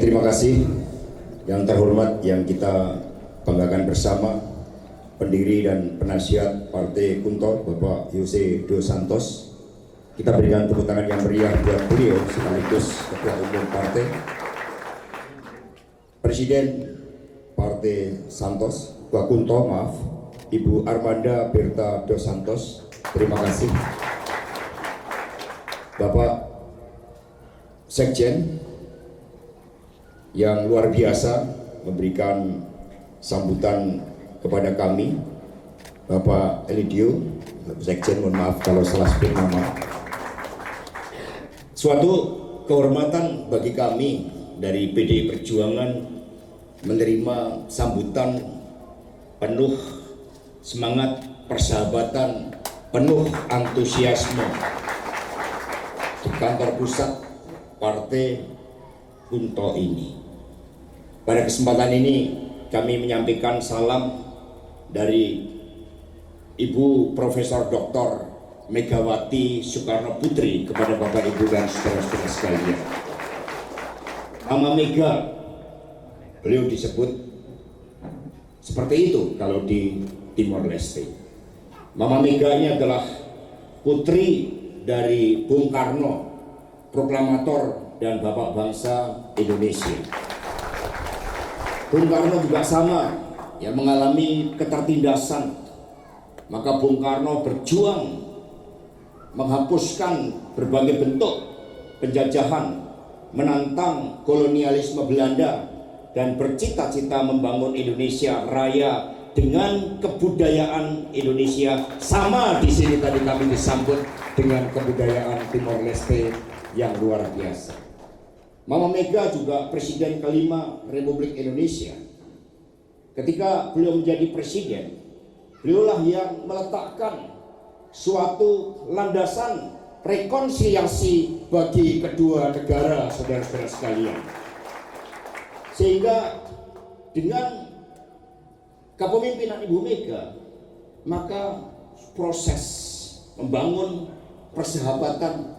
Terima kasih yang terhormat yang kita banggakan bersama, pendiri dan penasihat Partai Kunto, Bapak Jose dos Santos. Kita berikan tepuk tangan yang meriah buat beliau sekaligus Ketua Umum Partai, Presiden Partai Santos, Ketua Kunto, maaf, Ibu Armanda Berta dos Santos. Terima kasih. Bapak Sekjen yang luar biasa memberikan sambutan kepada kami, Bapak Elidio, Sekjen, mohon maaf kalau salah sebut nama. Suatu kehormatan bagi kami dari PDI Perjuangan menerima sambutan penuh semangat persahabatan, penuh antusiasme di kantor pusat Partai Kunto ini. Pada kesempatan ini kami menyampaikan salam dari Ibu Profesor Dr. Megawati Soekarno Putri kepada Bapak Ibu dan saudara-saudara sekalian. Mama Mega, beliau disebut seperti itu kalau di Timor Leste. Mama Mega ini adalah putri dari Bung Karno, proklamator dan Bapak Bangsa Indonesia. Bung Karno juga sama, ya, mengalami ketertindasan. Maka Bung Karno berjuang menghapuskan berbagai bentuk penjajahan, menantang kolonialisme Belanda, dan bercita-cita membangun Indonesia Raya dengan kebudayaan Indonesia. Sama di sini tadi kami disambut dengan kebudayaan Timor Leste yang luar biasa. Mama Mega juga Presiden kelima Republik Indonesia. Ketika beliau menjadi presiden, beliaulah yang meletakkan suatu landasan rekonsiliasi bagi kedua negara, saudara-saudara sekalian. Sehingga dengan kepemimpinan Ibu Mega, maka proses membangun persahabatan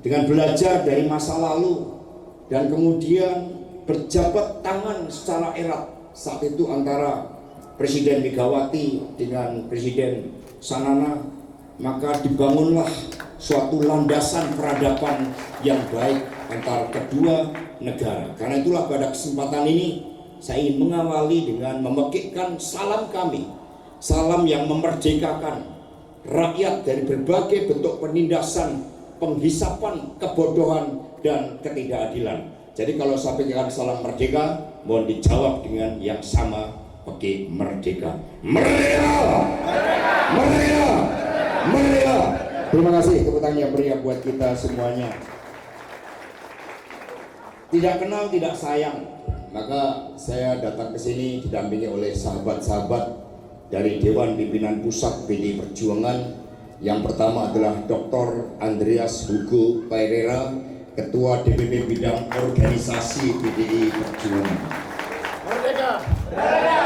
dengan belajar dari masa lalu dan kemudian berjabat tangan secara erat saat itu antara Presiden Megawati dengan Presiden Sanana, maka dibangunlah suatu landasan peradaban yang baik antara kedua negara. Karena itulah pada kesempatan ini saya ingin mengawali dengan memekikkan salam kami, salam yang memerdekakan rakyat dari berbagai bentuk penindasan, penghisapan, kebodohan, dan ketidakadilan. Jadi kalau sampaikan salam merdeka, mohon dijawab dengan yang sama, pakai merdeka. Merdeka! Merdeka! Merdeka! Terima kasih, tepuk tangan yang meriah buat kita semuanya. Tidak kenal, tidak sayang, maka saya datang ke sini didampingi oleh sahabat-sahabat dari Dewan Pimpinan Pusat PDI Perjuangan. Yang pertama adalah Dr. Andreas Hugo Pereira, Ketua DPP Bidang Organisasi PDI Perjuangan. Merdeka! Merdeka!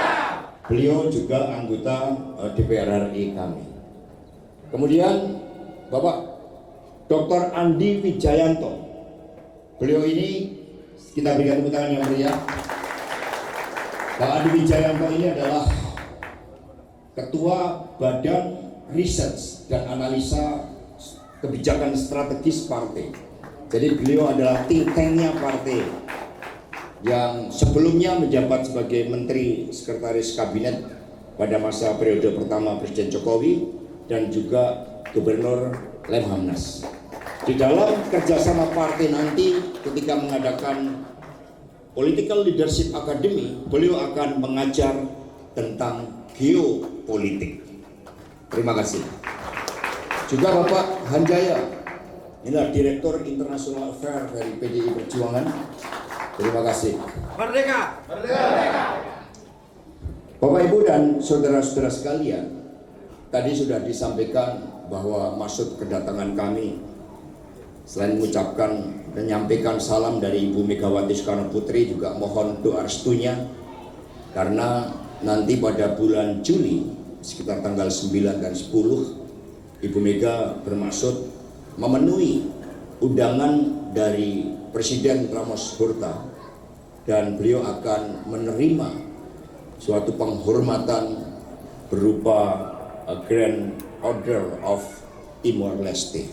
Beliau juga anggota DPR RI kami. Kemudian Bapak Dr. Andi Wijayanto. Beliau ini kita berikan tepuk tangan yang meriah. Pak Andi Wijayanto ini adalah Ketua Badan Research dan Analisa Kebijakan Strategis Partai. Jadi beliau adalah think tanknya partai yang sebelumnya menjabat sebagai Menteri Sekretaris Kabinet pada masa periode pertama Presiden Jokowi dan juga Gubernur Lemhanas. Di dalam kerjasama partai nanti ketika mengadakan Political Leadership Academy, beliau akan mengajar tentang geopolitik. Terima kasih. Juga Bapak Hanjaya, inilah Direktur International Affairs dari PDI Perjuangan. Terima kasih. Merdeka! Merdeka! Bapak Ibu dan saudara-saudara sekalian, tadi sudah disampaikan bahwa maksud kedatangan kami selain mengucapkan dan menyampaikan salam dari Ibu Megawati Soekarno Putri, juga mohon doa restunya karena nanti pada bulan Juli sekitar tanggal 9 dan 10 Ibu Mega bermaksud memenuhi undangan dari Presiden Ramos Horta dan beliau akan menerima suatu penghormatan berupa Grand Order of Timor Leste.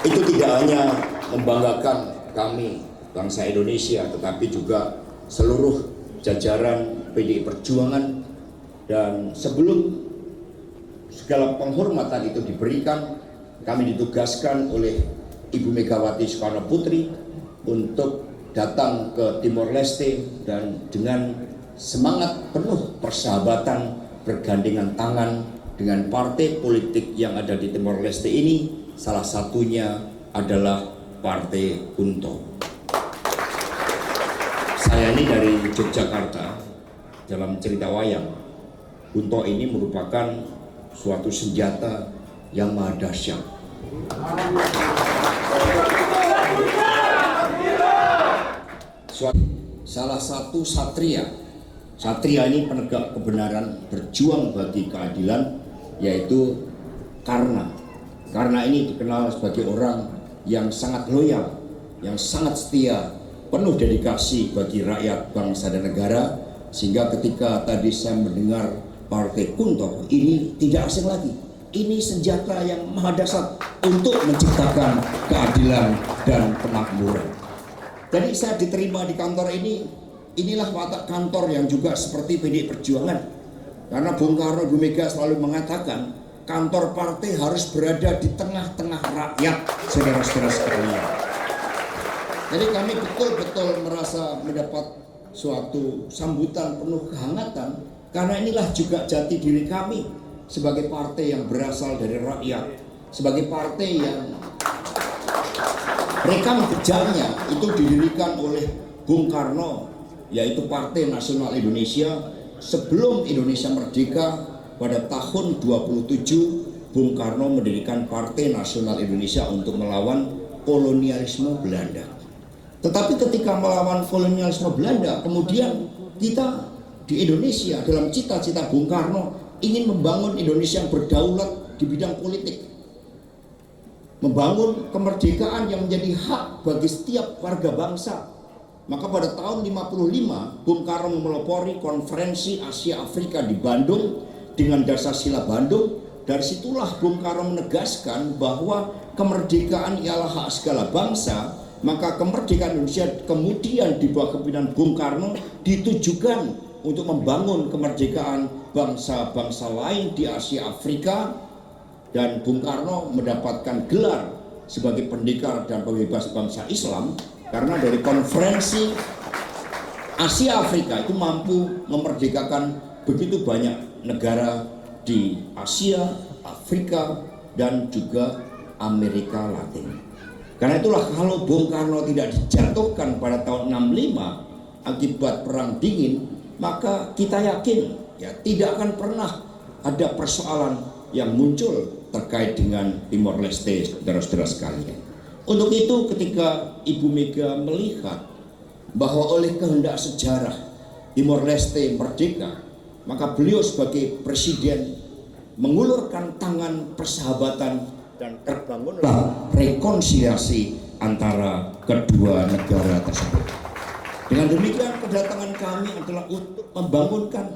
Itu tidak hanya membanggakan kami bangsa Indonesia, tetapi juga seluruh jajaran PDI Perjuangan. Dan sebelum segala penghormatan itu diberikan, kami ditugaskan oleh Ibu Megawati Soekarno Putri untuk datang ke Timor Leste dan dengan semangat penuh persahabatan bergandengan tangan dengan partai politik yang ada di Timor Leste ini, salah satunya adalah Partai Kunto. Saya ini dari Yogyakarta. Dalam cerita wayang, Kunto ini merupakan suatu senjata yang maha dahsyat. Salah satu satria ini penegak kebenaran, berjuang bagi keadilan, yaitu Karna ini dikenal sebagai orang yang sangat loyal, yang sangat setia, penuh dedikasi bagi rakyat, bangsa dan negara, sehingga ketika tadi saya mendengar Partai Kunto ini tidak asing lagi. Ini senjata yang maha dahsyat untuk menciptakan keadilan dan kemakmuran. Jadi saya diterima di kantor ini, inilah watak kantor yang juga seperti PDI Perjuangan. Karena Bung Karno, Ibu Mega selalu mengatakan kantor partai harus berada di tengah-tengah rakyat, saudara-saudara sekalian. Jadi kami betul-betul merasa mendapat suatu sambutan penuh kehangatan, karena inilah juga jati diri kami sebagai partai yang berasal dari rakyat, sebagai partai yang rekam jejaknya itu didirikan oleh Bung Karno, yaitu Partai Nasional Indonesia. Sebelum Indonesia merdeka pada tahun 27, Bung Karno mendirikan Partai Nasional Indonesia untuk melawan kolonialisme Belanda. Tetapi ketika melawan kolonialisme Belanda, kemudian kita di Indonesia dalam cita-cita Bung Karno ingin membangun Indonesia yang berdaulat di bidang politik, membangun kemerdekaan yang menjadi hak bagi setiap warga bangsa. Maka pada tahun 55 Bung Karno memelopori konferensi Asia Afrika di Bandung dengan Dasar-Sila Bandung. Dari situlah Bung Karno menegaskan bahwa kemerdekaan ialah hak segala bangsa. Maka kemerdekaan Indonesia kemudian di bawah kepemimpinan Bung Karno ditujukan untuk membangun kemerdekaan bangsa-bangsa lain di Asia Afrika. Dan Bung Karno mendapatkan gelar sebagai pendekar dan pembebas bangsa Islam karena dari konferensi Asia Afrika itu mampu memerdekakan begitu banyak negara di Asia, Afrika, dan juga Amerika Latin. Karena itulah kalau Bung Karno tidak dijatuhkan pada tahun 65 akibat Perang Dingin, maka kita yakin ya tidak akan pernah ada persoalan yang muncul terkait dengan Timor Leste, saudara-saudara sekalian. Untuk itu ketika Ibu Mega melihat bahwa oleh kehendak sejarah Timor Leste merdeka, maka beliau sebagai presiden mengulurkan tangan persahabatan dan terbangunlah rekonsiliasi antara kedua negara tersebut. Dengan demikian kedatangan kami adalah untuk membangunkan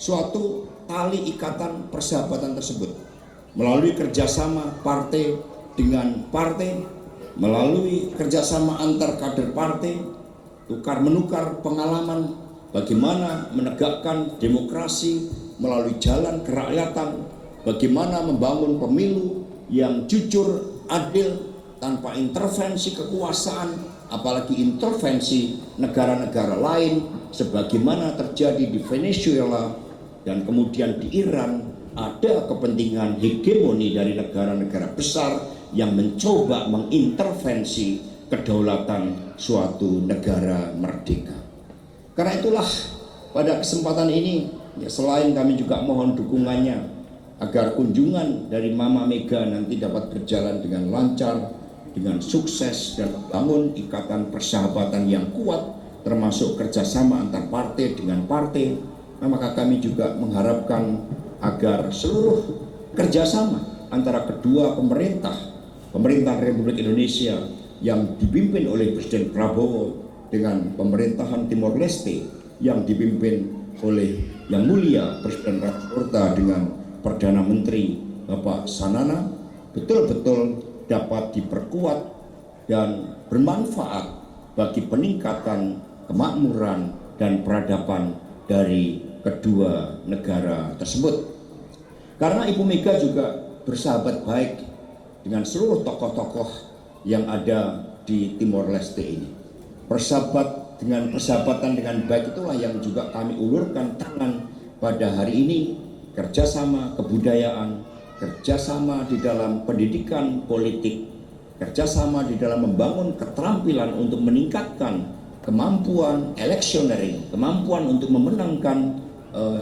suatu tali ikatan persahabatan tersebut melalui kerjasama partai dengan partai, melalui kerjasama antar kader partai, tukar menukar pengalaman bagaimana menegakkan demokrasi melalui jalan kerakyatan, bagaimana membangun pemilu yang jujur, adil, tanpa intervensi kekuasaan, apalagi intervensi negara-negara lain, sebagaimana terjadi di Venezuela dan kemudian di Iran. Ada kepentingan hegemoni dari negara-negara besar yang mencoba mengintervensi kedaulatan suatu negara merdeka. Karena itulah pada kesempatan ini ya, selain kami juga mohon dukungannya agar kunjungan dari Mama Mega nanti dapat berjalan dengan lancar, dengan sukses, dan membangun ikatan persahabatan yang kuat termasuk kerjasama antar partai dengan partai. Nah, maka kami juga mengharapkan agar seluruh kerjasama antara kedua pemerintah Republik Indonesia yang dipimpin oleh Presiden Prabowo dengan pemerintahan Timor Leste yang dipimpin oleh Yang Mulia Presiden Rajakarta dengan Perdana Menteri Bapak Sanana betul-betul dapat diperkuat dan bermanfaat bagi peningkatan kemakmuran dan peradaban dari kedua negara tersebut. Karena Ibu Mega juga bersahabat baik dengan seluruh tokoh-tokoh yang ada di Timor Leste ini. Persahabatan dengan baik itulah yang juga kami ulurkan tangan pada hari ini. Kerjasama kebudayaan, kerjasama di dalam pendidikan politik, kerjasama di dalam membangun keterampilan untuk meningkatkan kemampuan electioneering, kemampuan untuk memenangkan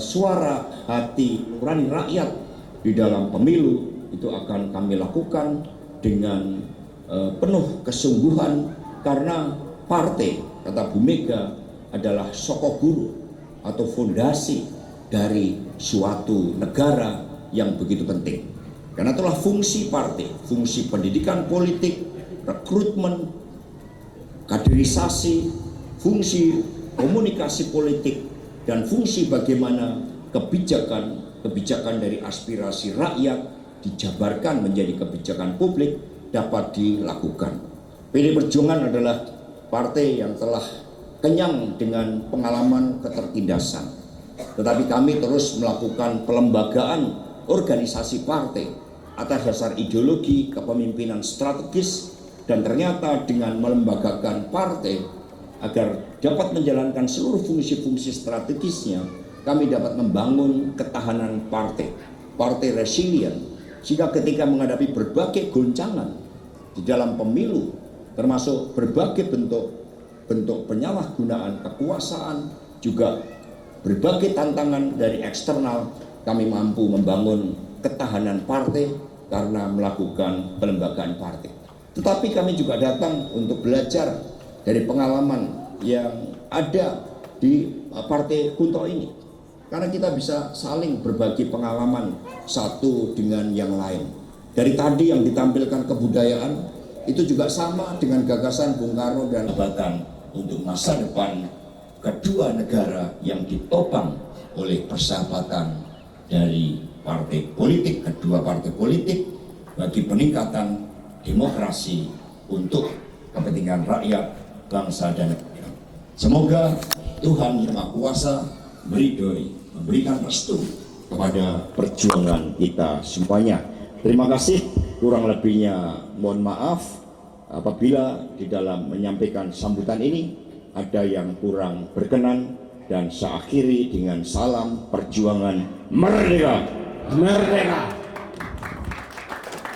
suara hati nurani rakyat di dalam pemilu, itu akan kami lakukan dengan penuh kesungguhan, karena partai, kata Bu Mega, adalah sokok guru atau fondasi dari suatu negara yang begitu penting. Karena itulah fungsi partai, fungsi pendidikan politik, rekrutmen, kaderisasi, fungsi komunikasi politik, dan fungsi bagaimana kebijakan dari aspirasi rakyat dijabarkan menjadi kebijakan publik dapat dilakukan. PD Perjuangan adalah partai yang telah kenyang dengan pengalaman ketertindasan. Tetapi kami terus melakukan pelembagaan organisasi partai atas dasar ideologi kepemimpinan strategis, dan ternyata dengan melembagakan partai agar dapat menjalankan seluruh fungsi-fungsi strategisnya, kami dapat membangun ketahanan partai resilient, sehingga ketika menghadapi berbagai goncangan di dalam pemilu, termasuk berbagai bentuk penyalahgunaan kekuasaan, juga berbagai tantangan dari eksternal, kami mampu membangun ketahanan partai karena melakukan pelembagaan partai. Tetapi kami juga datang untuk belajar dari pengalaman yang ada di Partai Kunto ini, karena kita bisa saling berbagi pengalaman satu dengan yang lain. Dari tadi yang ditampilkan kebudayaan itu juga sama dengan gagasan Bung Karno dan Jabatan untuk masa depan kedua negara yang ditopang oleh persahabatan dari partai politik, kedua partai politik, bagi peningkatan demokrasi untuk kepentingan rakyat, bangsa, dan negara. Semoga Tuhan Yang Maha Kuasa memberikan restu kepada perjuangan kita semuanya. Terima kasih, kurang lebihnya mohon maaf apabila di dalam menyampaikan sambutan ini ada yang kurang berkenan, dan saya akhiri dengan salam perjuangan merdeka. Merdeka!